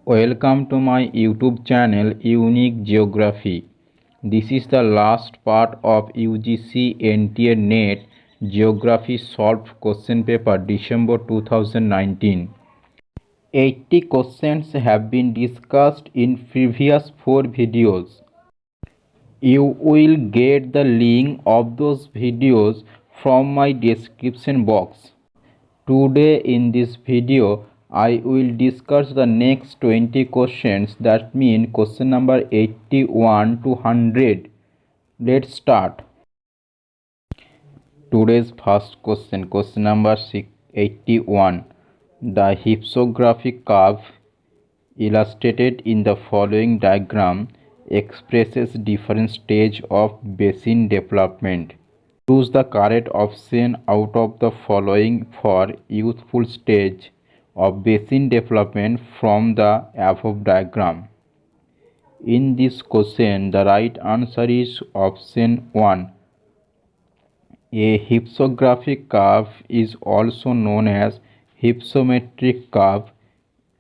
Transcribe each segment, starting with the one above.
Welcome to my YouTube channel Unique Geography. This is the last part of UGC NTA NET Geography Solved Question Paper December 2019. 80 questions have been discussed in previous 4 videos. You will get the link of those videos from my description box. Today in this video, I will discuss the next 20 questions, that mean question number 81 to 100. Let's start. Today's first question, question number 81. The hypsographic curve illustrated in the following diagram expresses different stage of basin development. Choose the correct option out of the following for youthful stage of basin development from the above diagram. In this question, the right answer is option 1. A hypsographic curve is also known as hypsometric curve.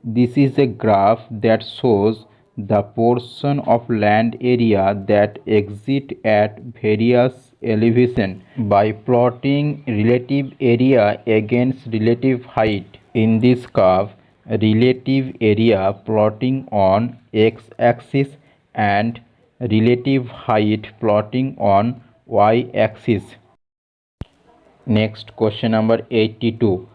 This is a graph that shows the portion of land area that exists at various elevation by plotting relative area against relative height. In this curve, relative area plotting on x-axis and relative height plotting on y-axis. Next, question number 82.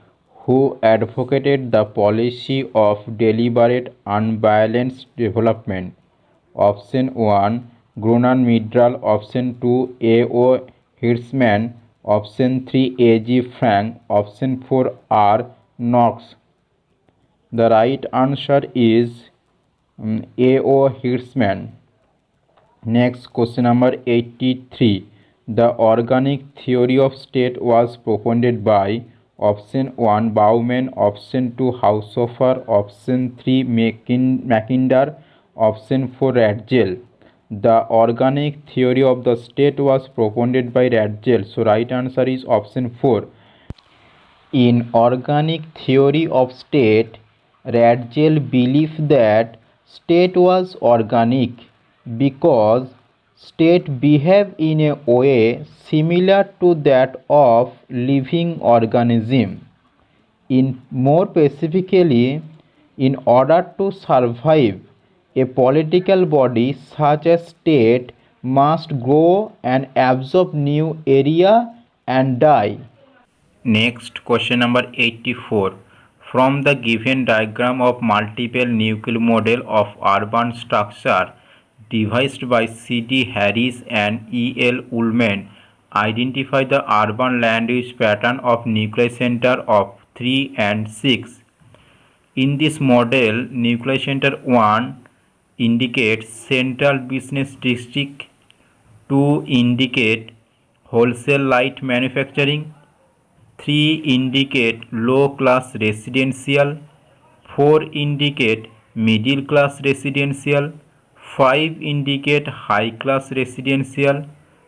Who advocated the policy of deliberate unbalanced development? Option 1. Grunan Midral. Option 2. A.O. Hirschman. Option 3. A.G. Frank. Option 4. R. Knox. The right answer is A.O. Hirschman. Next, question number 83. The organic theory of state was proposed by option 1 Bauman, option 2 Haushofer, option 3 Mackinder, option 4 Radzel. The organic theory of the state was proposed by Radzel, so right answer is option 4. In organic theory of state, Radzel believed that state was organic because state behave in a way similar to that of living organism. More specifically, in order to survive, a political body such as state must grow and absorb new area and die. Next, question number 84. From the given diagram of multiple nuclear model of urban structure devised by C.D. Harris and E.L. Ullman, identify the urban land use pattern of nuclear center of 3 and 6. In this model, nuclear center 1 indicates central business district, 2 indicate wholesale light manufacturing, 3 indicate low class residential, 4 indicate middle class residential, 5 indicate high class residential,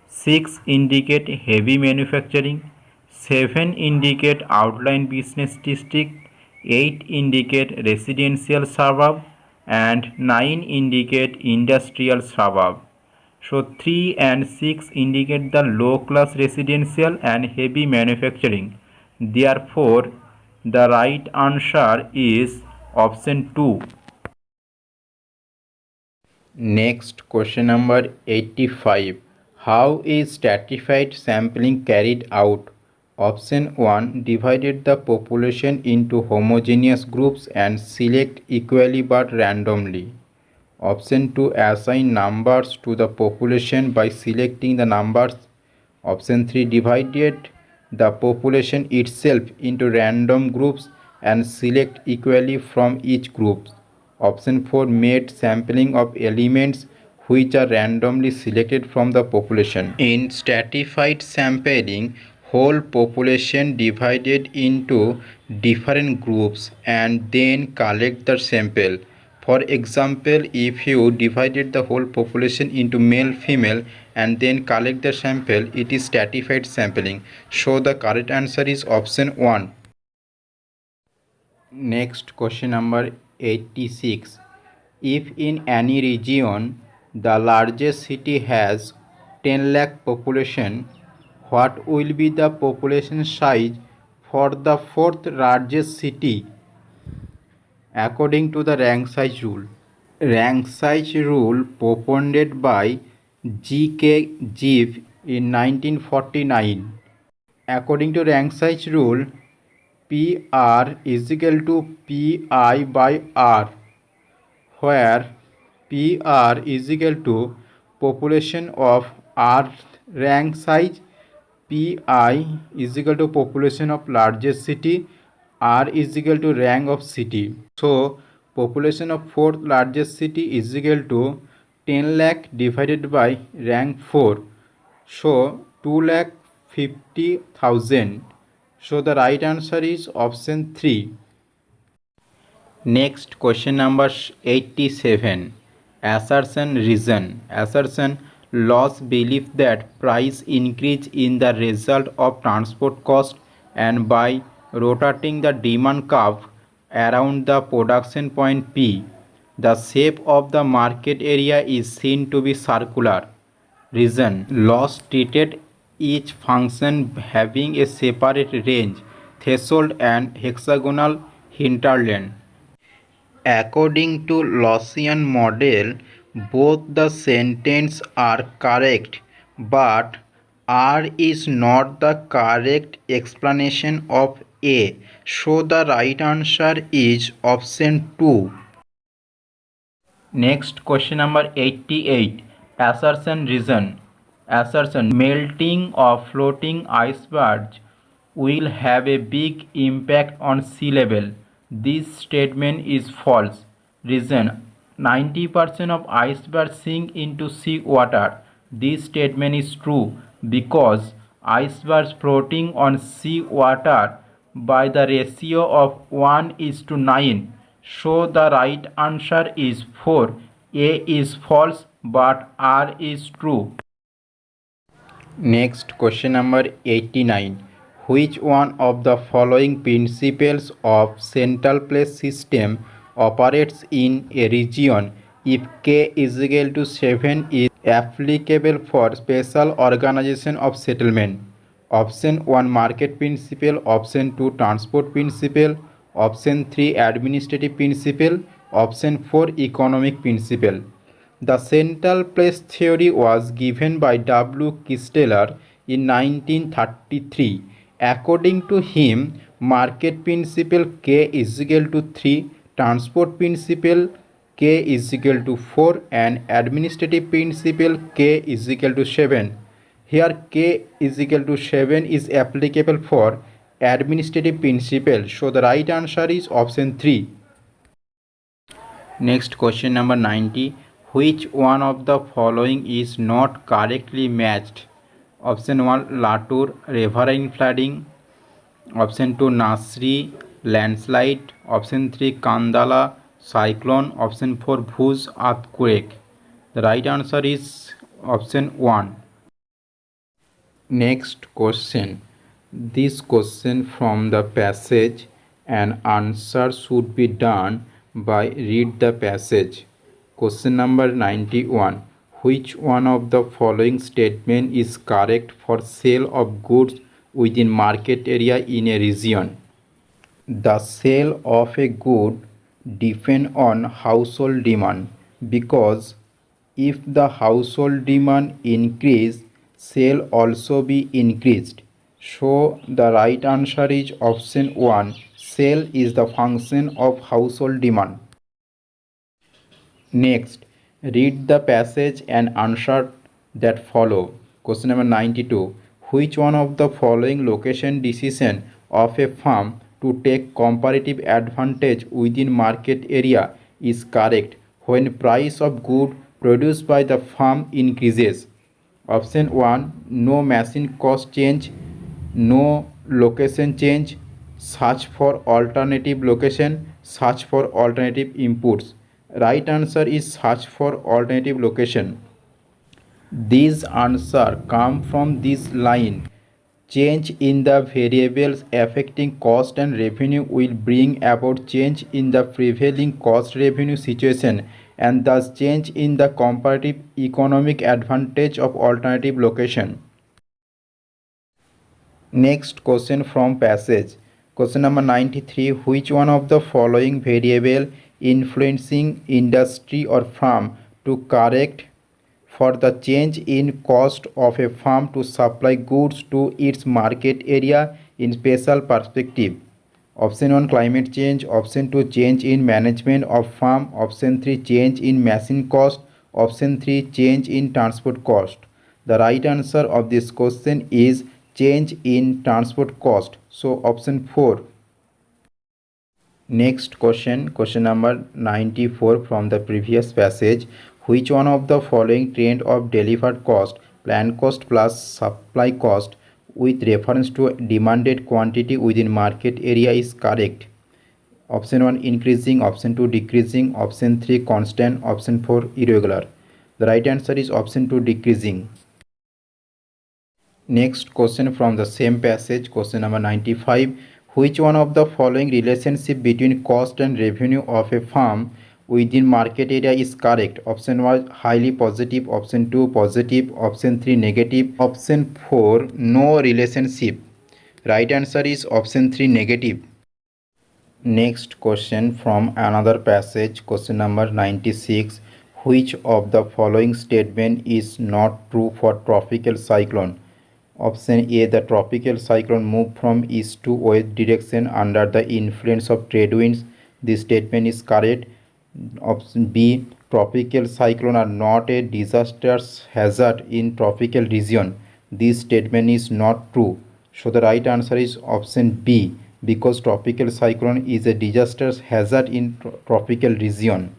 6 indicate heavy manufacturing, 7 indicate outlying business district, 8 indicate residential suburb, and 9 indicate industrial suburb. So 3 and 6 indicate the low class residential and heavy manufacturing. Therefore, the right answer is option 2. Next, question number 85. How is stratified sampling carried out? Option 1. Divided the population into homogeneous groups and select equally but randomly. Option 2. Assign numbers to the population by selecting the numbers. Option 3. Divided the population itself into random groups and select equally from each group. Option 4. Made sampling of elements which are randomly selected from the population. In stratified sampling, whole population divided into different groups and then collect the sample. For example, if you divided the whole population into male, female and then collect the sample, it is stratified sampling. So the correct answer is option 1. Next, question number 86. If in any region the largest city has 10 lakh population, what will be the population size for the fourth largest city according to the rank size rule? Rank size rule proposed by G.K. Gibbs in 1949. According to rank size rule, PR is equal to PI by R, where PR is equal to population of Earth rank size, PI is equal to population of largest city, R is equal to rank of city. So population of fourth largest city is equal to 10 lakh divided by rank 4. So 2 lakh 50,000. So the right answer is option 3. Next question number 87. Assertion reason. Assertion laws believe that price increase in the result of transport cost, and by rotating the demand curve around the production point P, the shape of the market area is seen to be circular. Reason laws treated each function having a separate range, threshold and hexagonal hinterland. According to Lassian model, both the sentences are correct, but R is not the correct explanation of A. So the right answer is option 2. Next question number 88. Assertion reason. Assertion melting of floating icebergs will have a big impact on sea level. This statement is false. Reason 90% of icebergs sink into sea water. This statement is true because icebergs floating on sea water by the ratio of 1:9. So the right answer is 4. A is false but R is true. Next question number 89. Which one of the following principles of central place system operates in a region if K is equal to 7 is applicable for special organization of settlement? Option 1 market principle, option 2 transport principle, option 3 administrative principle, option 4 economic principle. The central place theory was given by W. Kisteler in 1933. According to him, market principle K is equal to 3, transport principle K is equal to 4, and administrative principle K is equal to 7. Here K is equal to 7 is applicable for administrative principle. So the right answer is option 3. Next question number 90. Which one of the following is not correctly matched? Option 1 Latour riverine flooding, option 2 Nasri landslide, option 3 Kandala cyclone, option 4 Bhuj earthquake. The right answer is option 1. Next question. This question from the passage and answer should be done by read the passage. Question number 91. Which one of the following statement is correct for sale of goods within market area in a region? The sale of a good depend on household demand, because if the household demand increase, sale also be increased. So the right answer is option 1. Sale is the function of household demand. Next, read the passage and answer that follow. Question number 92. Which one of the following location decision of a farm to take comparative advantage within market area is correct when price of good produced by the farm increases? Option 1 no machine cost change, no location change, search for alternative location, search for alternative inputs. Right answer is search for alternative location. These answers come from this line. Change in the variables affecting cost and revenue will bring about change in the prevailing cost revenue situation and thus change in the comparative economic advantage of alternative location. Next question from passage. Question number 93. Which one of the following variable influencing industry or farm to correct for the change in cost of a farm to supply goods to its market area in special perspective? Option 1 climate change, option 2 change in management of farm, option 3 change in machine cost, option 3 change in transport cost. The right answer of this question is change in transport cost. So option 4. Next question, question number 94 from the previous passage. Which one of the following trend of delivered cost, planned cost plus supply cost with reference to demanded quantity within market area is correct? Option 1 increasing, option 2 decreasing, option 3 constant, option 4 irregular. The right answer is option 2 decreasing. Next question from the same passage, question number 95. Which one of the following relationship between cost and revenue of a farm within market area is correct? Option 1 highly positive, option 2 positive, option 3 negative, option 4 no relationship. Right answer is option 3 negative. Next question from another passage, question number 96. Which of the following statement is not true for tropical cyclone? Option A, the tropical cyclone moved from east to west direction under the influence of trade winds. This statement is correct. Option B, tropical cyclone are not a disastrous hazard in tropical region. This statement is not true. So the right answer is option B, because tropical cyclone is a disastrous hazard in tropical region.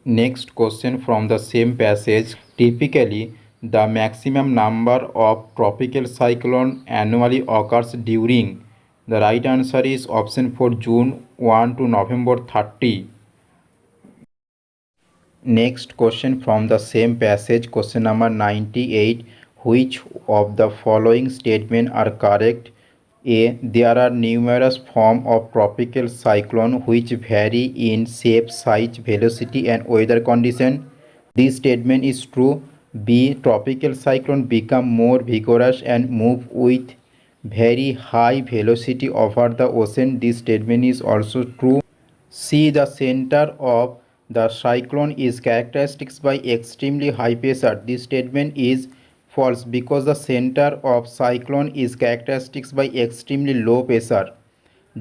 Next question from the same passage. Typically, the maximum number of tropical cyclone annually occurs during. The right answer is option 4, June 1 to November 30. Next question from the same passage, question number 98. Which of the following statements are correct? A. There are numerous forms of tropical cyclone which vary in shape, size, velocity and weather condition. This statement is true. B. Tropical cyclone become more vigorous and move with very high velocity over the ocean. This statement is also true. C. The center of the cyclone is characterized by extremely high pressure. This statement is false because the center of cyclone is characterized by extremely low pressure.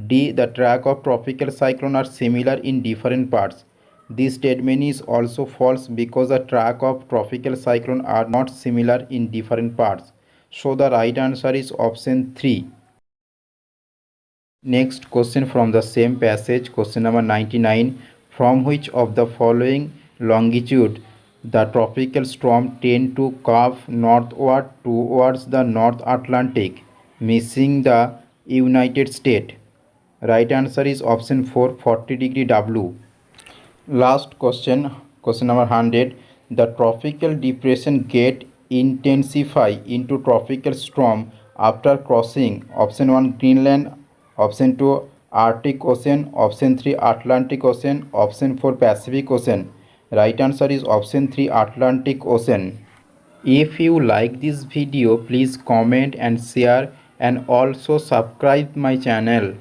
D. The track of tropical cyclone are similar in different parts. This statement is also false because the track of tropical cyclone are not similar in different parts. So the right answer is option 3. Next question from the same passage, question number 99. From which of the following longitude the tropical storm tend to curve northward towards the North Atlantic, missing the United States? Right answer is option 4, 40 degree W. Last question, question number 100. The tropical depression get intensify into tropical storm after crossing. Option 1 Greenland, option 2 Arctic Ocean, option 3 Atlantic Ocean, option 4 Pacific Ocean. Right answer is option 3 Atlantic Ocean. If you like this video, please comment and share and also subscribe my channel.